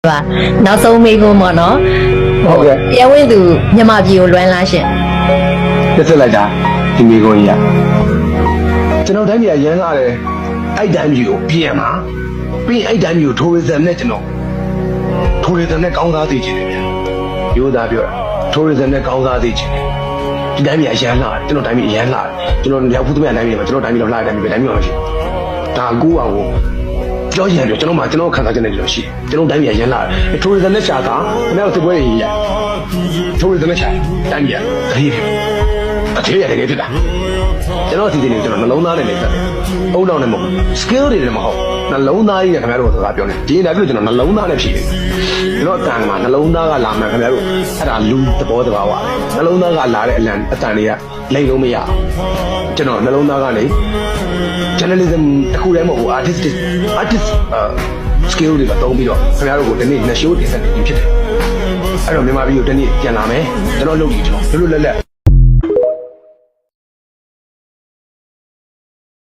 ပါနောက်ဆုံးမေးခွန်းပေါ့နော်တရားဝင်သူမြန်မာပြည်ကိုလွမ်းလားရှင် လက်ဆက်လိုက်တာဒီမိကုန်းကြီးကကျွန်တော်တိုင်းပြည်ရမ်းလာတယ်အဲ့တိုင်းပြည်ကိုပြင်မှာပြီးအဲ့တိုင်းပြည်ကိုထိုးရစံနဲ့ကျွန်တော်ထိုးရစံနဲ့ကောင်းစားသိချင်တယ်ဗျာရိုးသားပြောတာထိုးရစံနဲ့ကောင်းစားသိချင်တယ်ဒီတိုင်းပြည်ရမ်းလာကျွန်တော်တိုင်းပြည်ရမ်းလာကျွန်တော်ရောက်ဖူးသမျှတိုင်းပြည်မှာကျွန်တော်တိုင်းပြည်တော့လာတိုင်းပြည်ပဲတိုင်းပြည်မှာမရှိဒါကိုအောင်ကိုပြောရင်ကျွန်တော်မှကျွန်တော်ခံစားချက်နဲ့ဒီလိုရှိတယ်ကျွန်တော်တိုင်းပြည်ရမ်းလာထိုးရစံနဲ့ရှာတာခင်ဗျားတို့သပွဲရေးရထိုးရစံနဲ့ရှာတိုင်းပြည်ကတည်းကအသေးရတကယ်ဖြစ်တာကျွန်တော်အစီအစဉ်တွေကျွန်တော်နှလုံးသားနဲ့နေသက်တယ်။အုံနောက်နဲ့မဟုတ် skill တွေလည်းမဟုတ်နှလုံးသားကြီးနဲ့ခင်ဗျားတို့စကားပြောနေဒီနေ့ပြီးတော့ကျွန်တော်နှလုံးသားနဲ့ဖြည့်တယ်။ကျွန်တော်အတန်မှာနှလုံးသားကလာမှခင်ဗျားတို့အဲ့ဒါလူသဘောတဘာဝနှလုံးသားကလာတဲ့အလံအတန်တွေကလိမ့်လို့မရအောင်ကျွန်တော်နှလုံးသားကနေ journalism တစ်ခုတည်းမဟုတ် artist skill တွေတုံးပြီးတော့ခင်ဗျားတို့ကိုဒီနေ့ show တင်ဆက်နေပြီဖြစ်တယ်။အဲ့တော့မြန်မာပြည်ကိုဒီနေ့ပြန်လာမယ်ကျွန်တော်လုပ်ကြည့်ကျွန်တော်လွတ်လွတ်လပ်လပ်